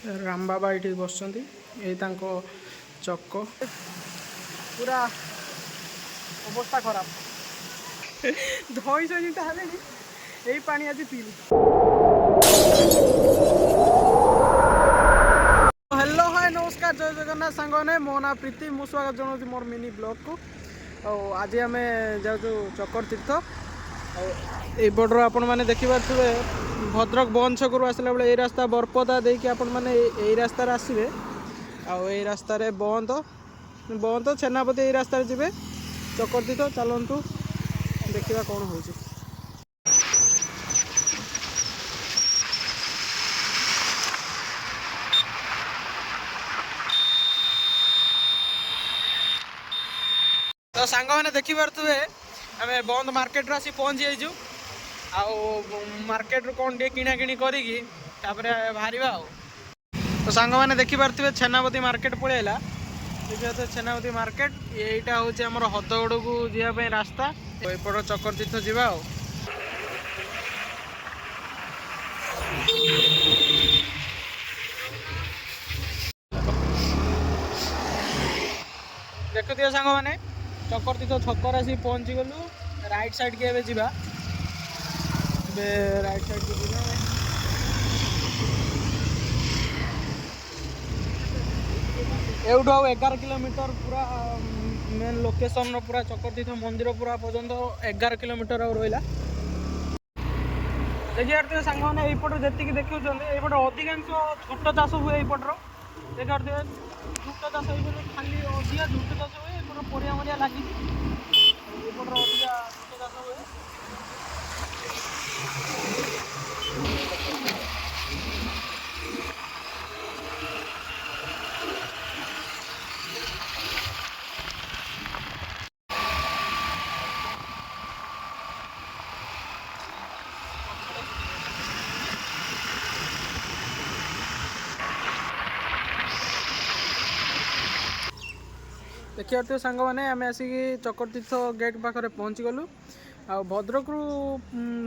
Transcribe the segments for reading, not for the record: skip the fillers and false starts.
राम बाबा ये बस चक पूरा अवस्था खराब धई सहिता यही पानी आज पीली। हेलो हाय नमस्कार जय जगन्नाथ सांगने मो ना प्रीति मु स्वागत जनाऊँ मोर मिनी ब्लॉग को। आज आम जाऊँ चक्कर तीर्थ यपटर आपण मैंने देखिपे भद्रक बन छक आसला बेले ये रास्ता बरपदा देकी आपण मैंने यही रास्ता आसवे आई रास्तार बंद बंद छेनापति यही रास्तार जी चक्कर तीर्थ चलतु देखा कौन हो। तो सांग मैंने देखिपे आम बंद मार्केट आसी पहुँची जाइचु मार्केट कौन टे किना किणी करी बाहर। तो सांग मैंने देखिपे छेनापति मार्केट पलैला देखिए छेनापति मार्केट यहीटा हूँ आम हदगड़ को जावाई रास्ता एपट चक्कर तीर्थ जावा। देखुए सांग मैंने चक्कर तीर्थ छकर आसी पहुँची गलु राइट साइड के जा राइट साइड के जा एवढू आ 11 किलोमीटर पूरा मेन लोकेशन पूरा चक्कर तीर्थ मंदिर पूरा पर्यंत 11 किलोमीटर रहा। देखिए सांग मैंने यपट जी देखुं यपट अधिकांश छोट चाष हुए यपटर देखिए झूट चाष खाली अधिका झूट चाष हुए यपट परिया मरिया लगी यपटर अधिका झूट चाष हुए। देखिए सांग मैंने आम आसिक चक्कर तीर्थ गेट पाखे पहुँची गलु आ भद्रक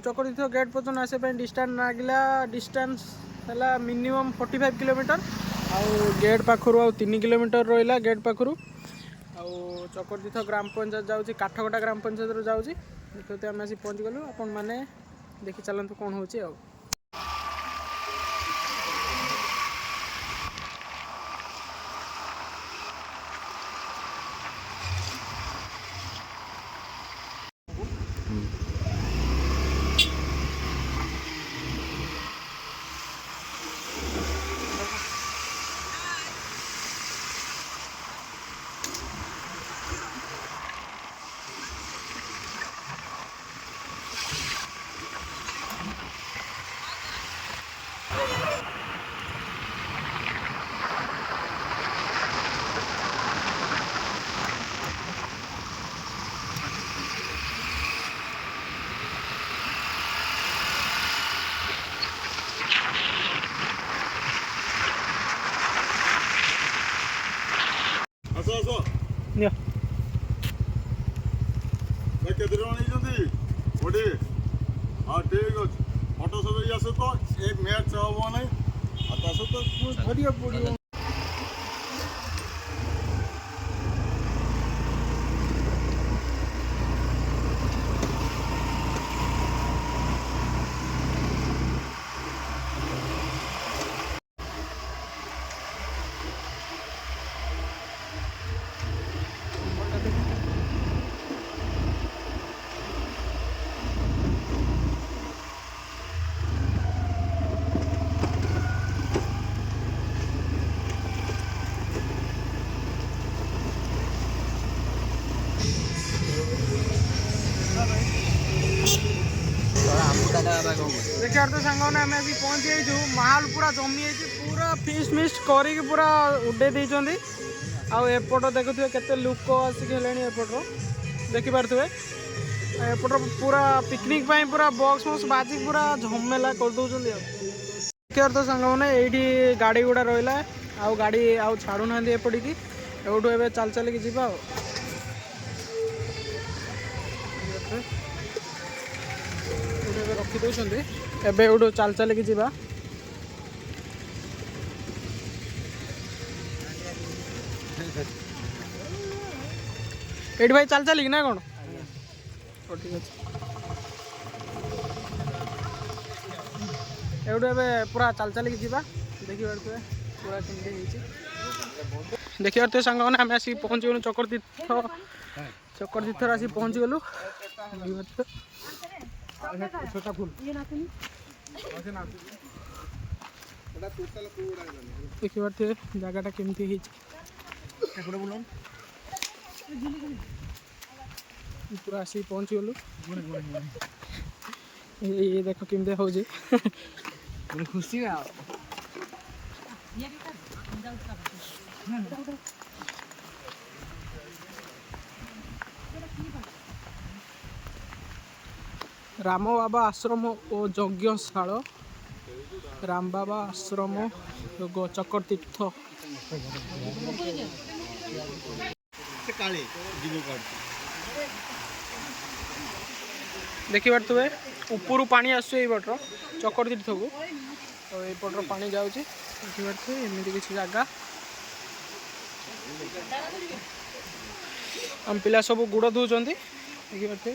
चक्कर तीर्थ गेट पर्यटन आसपा डिस्टेंस लगिला डिस्टेंस है मिनिमम 45 किलोमीटर आउ गेट पाखु आ 3 किलोमीटर रहा गेट पाखु चक्कर तीर्थ ग्राम पंचायत जाऊँगी काठगटा ग्राम पंचायत जाऊँगी देखते आम आसिक पहुँची गलु आपण मैंने देखी चलतु कौन हो। केते बड़ी हाँ ठीक अच्छे फटो सब आस तो एक मैच हम ना तो धरिया पड़ो। देखिए तो सांग मैंने आम आसिक पहुँची जाइए माहौल पूरा जमी पूरा फिस्ट मिस्ट कर पूरा उड़े देते आउट देखुए के लोक आसिक एपटर देखिपे एपटर पूरा पिकनिक पूरा बक्स बक्स बाजिक पूरा झमेला कर दौरान। देखिए तो सांग मैंने ये गाड़ी गुड़ा रहा आउ गाड़ी आउ छाड़ूना एपटिकी एवठू ए चल चलिकी जा रखी दौरान एवं चल चलिकी जा एट भाई चल चल ना कौन ठीक अच्छे एवढू ए पूरा चल चल जावा देखी पारे पूरा कमी देखी पारे सांग मैंने आम आसिक पहुँची गलु चकर तीर्थ आसी पहुँची गलु देखी पारे जगटा केमती पूरा आसिक पहुँची गलु ये देख केमती हो खुशी राम बाबा आश्रम और यज्ञशाल राम बाबा आश्रम चकर तीर्थ देखी पारे ऊपर पानी आसुटर चकर तीर्थ को तो यपटर पानी जाऊँ देखी पारे एमती किसी जगह हम पिला सब गुड़ धोचन देखी पारे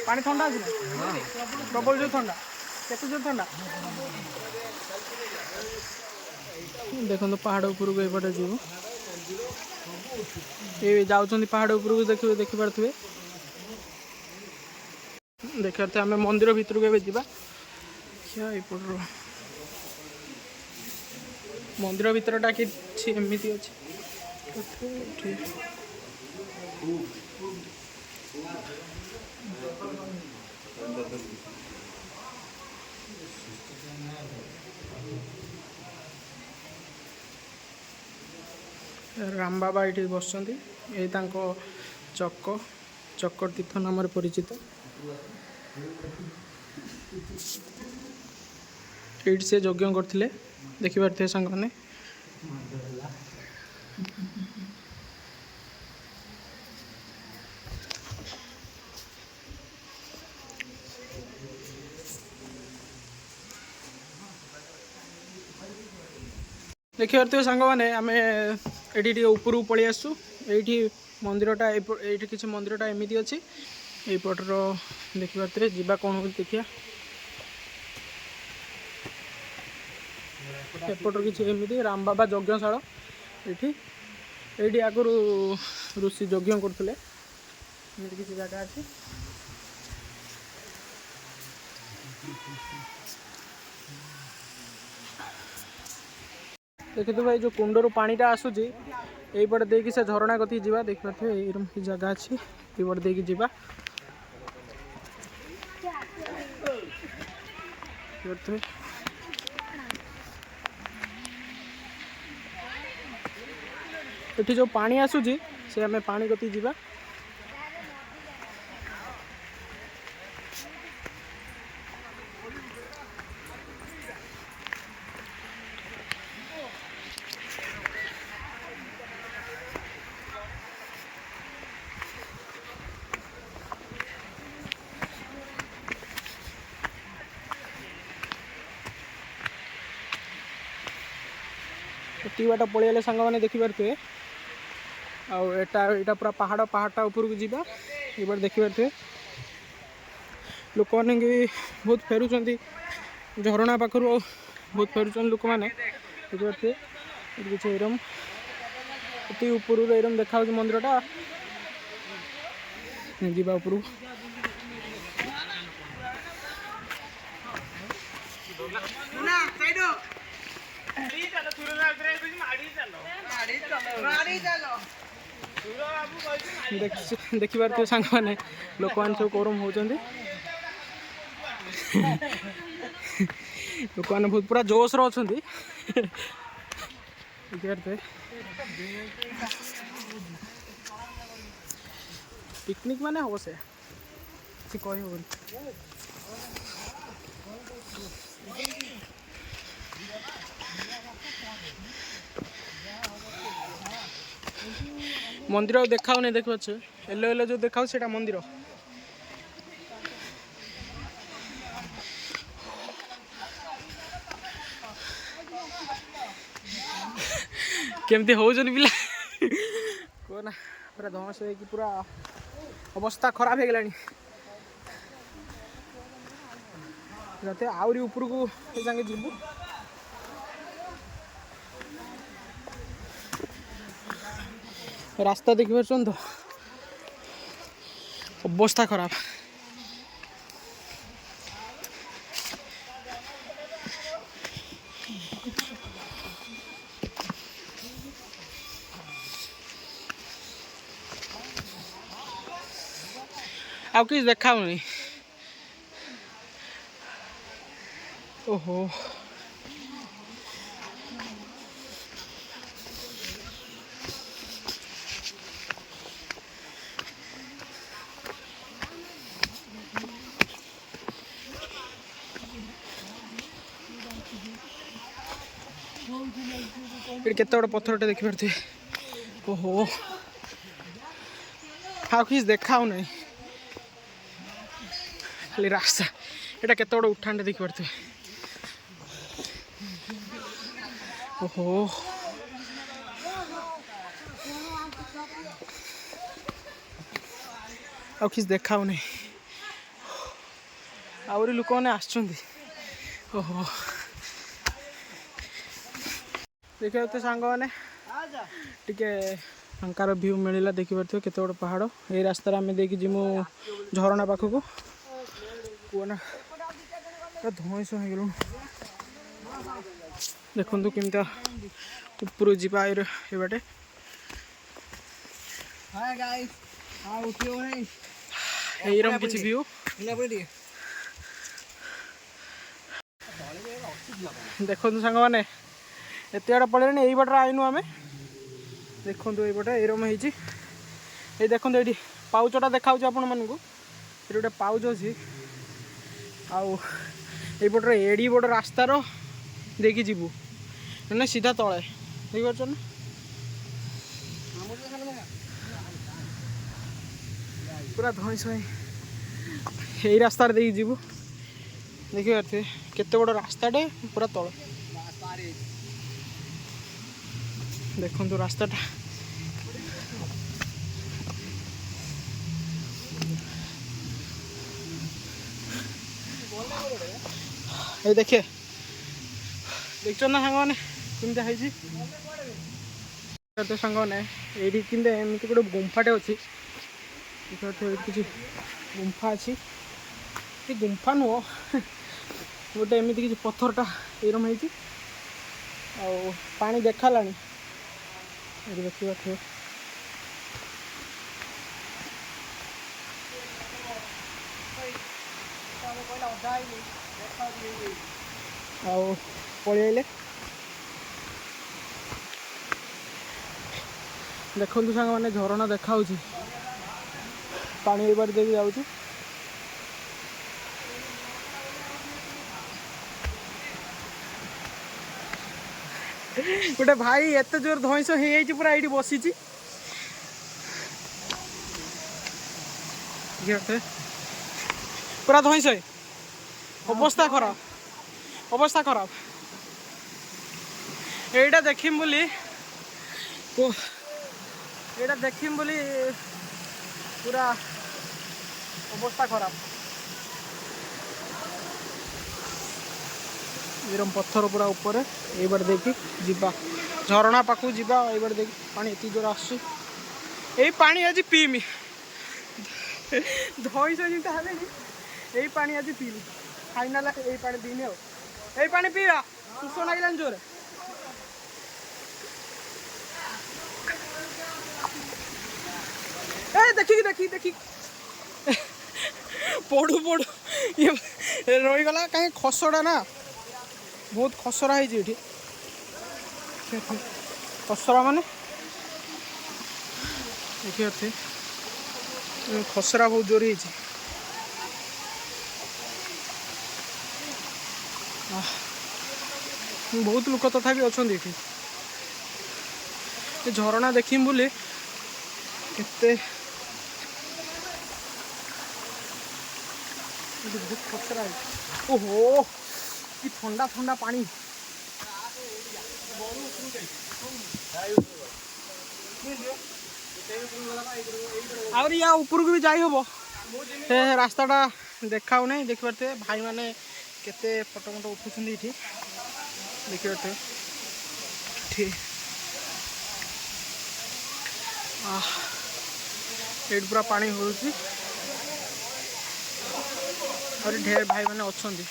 पानी ठंडा अच्छे प्रबल जो ठंडा केते जो ठंडा देखो पहाड़ उपरक एपटे जीव ये जाऊँ पहाड़ उपरक देखिए देखिपे देखते आम मंदिर भितर को जावा यपट मंदिर भितरटा कि एमती अच्छे राम बाबा ये बस चकर तीर्थ नाम परिचित ये से यज्ञ करते देखी पारे सांग मैंने देखी पारे सांग मैंने आम ये ऊपर पलि आसु ये मंदिरटा ये किसी मंदिरटा एमती अच्छी यपटर देखी पारे जीवा कौन हो देखिया एपटर किसी एमती राम बाबा यज्ञशाला ये आगुरी ऋषि यज्ञ करते किसी जगह अच्छी देखिए भाई जो कुंडर पानीटा आसूँ यहीपटे देखिए से झरणा कति जा देख पारे ये जगह अच्छी यपटे देखिए जीवा ये जो पानी आसूँ से आम पानी कति जा बाट पलैले सांग मैंने देखिपे आटा पूरा पहाड़टा ऊपर को जीवा ये देखिपे लोक मैंने भी बहुत फेरुंट झरणा पाखर बहुत फेरुंट लोक मैंने देखिपे किसी एरम ये ऊपर एरम देखा मंदिरटा जीवा ऊपर देखी पारे सांग मैंने लोक मैंने सब गरम हो लोक मैंने बहुत पूरा जोश अच्छा पिकनिक माने हम से कह मंदिर देखा नहीं देख पाचे येलो येलो जो देखा सेटा मंदिर केमती होउछन पिला कोना पूरा धमस होई पूरा अवस्था खराब हो गलानी जाते आउरी ऊपर को जाके जीवु रास्ता देखि परछन तो अवस्था खराब आउ किस देखा नहीं ओहो केते बड़ पत्थरटे देखी पारे ओहो हाँ किस देखा नहीं खाली रास्ता यहाँ केते बड़ उठानटे देखी पारे ओहो आ किस देखा नहीं आहरी लोक मैंने आसुँच ओहो देखिए तो सांग मैंने टिके फांकार व्यू मिलला देखी पारे केते बड़ पहाड़ ये रास्ता आम देखी जीमु झरणा पाखक कहना धईस हो गलु देखु केमता ऊपर जीवा ये बाटे एरम किसी व्यू देखो सांग मैंने एत आड़े पड़े यही बाटर आईनु आम देखु ये एरम हो देखो ये पाउचटा देखा आपण मानक ये गोटे पाउच अच्छी आईपटर एड़ी बड़ रास्तार देखी जीवु ना सीधा तले देख पार ना पूरा धईस यही रास्तार देखी जीवु देखी पारे केते बड़ रास्ताटे पूरा तल देखु रास्ताटा ये देखिए देख ना सांग मैंने कमी तो सांग मैंने ये एमती गोटे गुंफाटे अच्छी किसी गुंफा अच्छी ये गुंफा नुह गोटे एमती किसी पत्थरटा एरम हो पानी देखला देखा थे पलैले देखु सांग मैंने झरणा देखा पानी बार देवी जाऊँ गोटे भाई एत जोर धईस हो पूरा ये बसी पूरा धईस अवस्था खराब एटा देखिम बोली पूरा अवस्था खराब एरम पत्थर पूरा ऊपर ये बार देखी जीवा झरणा पाखु जीवा ये बार देखी पानी एत जोर आसुची यही पानी आज पीमी धईस यही पानी आज पीमी फाइनाल यही पानी पीनी यही पानी पीवा सुश लगे जोर देखी देखी देखी पड़ू ये रहीगला कहीं खसड़ा ना बहुत खसरा है खसरा माने देखिए खसरा बहुत जोर है बहुत लोक तथापि अच्छा झरणा देखी बोले केते बहुत खतरा है। ओहो कि ठंडा ठंडा पानी आउरी या ऊपर को भी जाई हबो हे रास्ताटा देखाऊ नहीं देखि पारते भाई माने केते फोटो मोटो उठुछन इठी देखि पारते ठीक एट पूरा पानी होउची और ढेर भाई माने अछंदी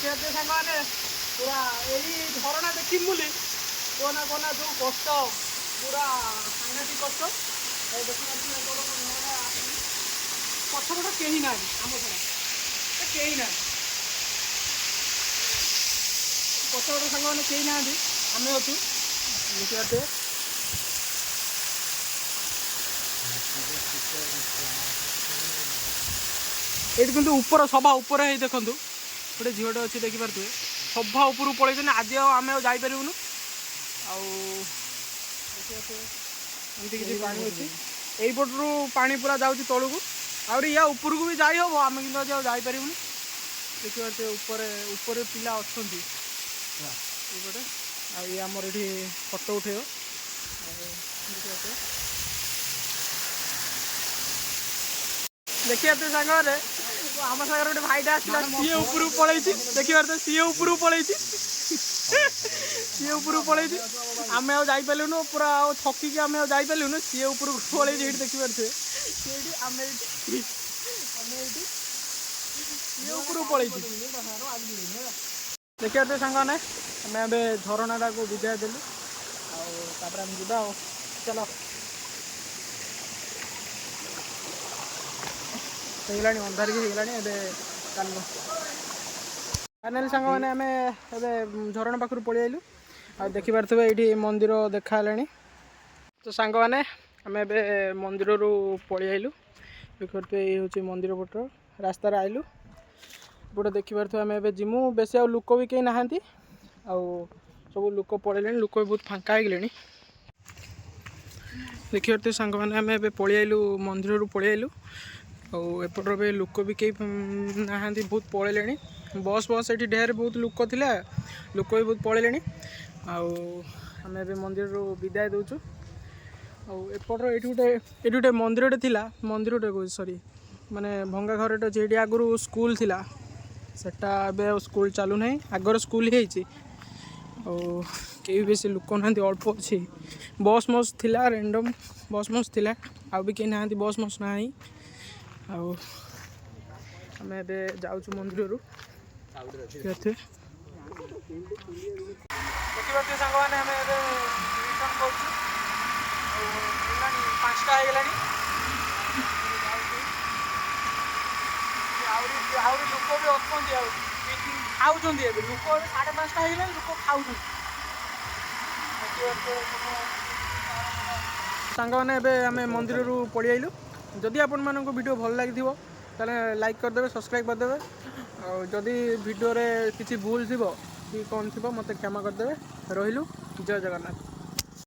देखते सामने पूरा यही झरणा देखी बोली कोना कोना जो कष्ट पूरा सांघातिक कष्ट पछपट कहीं ना आम छड़ा कहीं ना पछपट सांग मैंने कहीं ना आम अच्छु देखते ये किंतु ऊपर सभा ऊपर ही देखूँ गोटे झीटे अच्छी देखिपे सभा उपरू पलैन आज आम जापरूनु आमती किसी पानी अच्छी यहीपटू पानी पूरा जाऊँगी तलू आउरी या ऊपर को भी जाई हम आम कि आज जापरूनु देखिए ऊपर पिला अच्छा ये आमर ये फटो उठेब देखिए सांगे आम सागर गोटे भाईटा आसला सी ऊपर पलैी देखिए सी ऊपर पलैी सी ऊपर पलैी आम जापरूनु पूरा थकिकी आम जापरूनु सी ऊपर पलैी ये देखिपे सी आम सी ऊपर पलैी देखिए सांग मैंने आम ए झरणाटा को विदाय देलु आम जा चलो होगलानी अंधार की होगलानी चल फाइनाली सांग मैंने आम झरणा पाखर पलि आइलु आ देखिपे ये मंदिर देखा तो सांग मैंने आम ए मंदिर रू पलि आइलु देखिए ये हूँ मंदिर पट रास्तार आइलु गोटे देखिपे आम ए जिमु बेस आ लोक भी कहीं नहांती सब लोक पड़े लोक भी बहुत फांका होगले देखिए सांग मैंने आम ए पलि आइलु मंदिर रू पलि आइलु एपटर भी लोक भी कई नहांती बहुत पड़े बस बस ये ढेर बहुत लोक थिला लोक भी बहुत पड़े आम ए मंदिर रू विदाय दौचु एपटर ये गोटे मंदिरटे थिला मंदिरटे कह सॉरी माने भंगा घरटे अच्छे ये आगु स्कूल थिला सेटा ए स्कूल चलू ना आगर स्कूल कई बेस लोक ना अल्प अच्छी बस मस थिला रैंडम बस मस थिला आ भी कहीं ना बस मस ना आम ए जाऊँ मंदिर रू देखिए सांग मैंने आम रिटर्न कर 5टा होगला लोक भी अच्छा खाऊँ लोक 5:30 होगला लोक खाऊँ सांग मैंने आम मंदिर रू पलि आइलु जदि आपण मानक वीडियो भल लगी लाइक करदे सब्सक्राइब करदे और जदि वीडियो रे किसी भूल थी कि कौन थी मत क्षमा करदे रहिलु जय जगन्नाथ।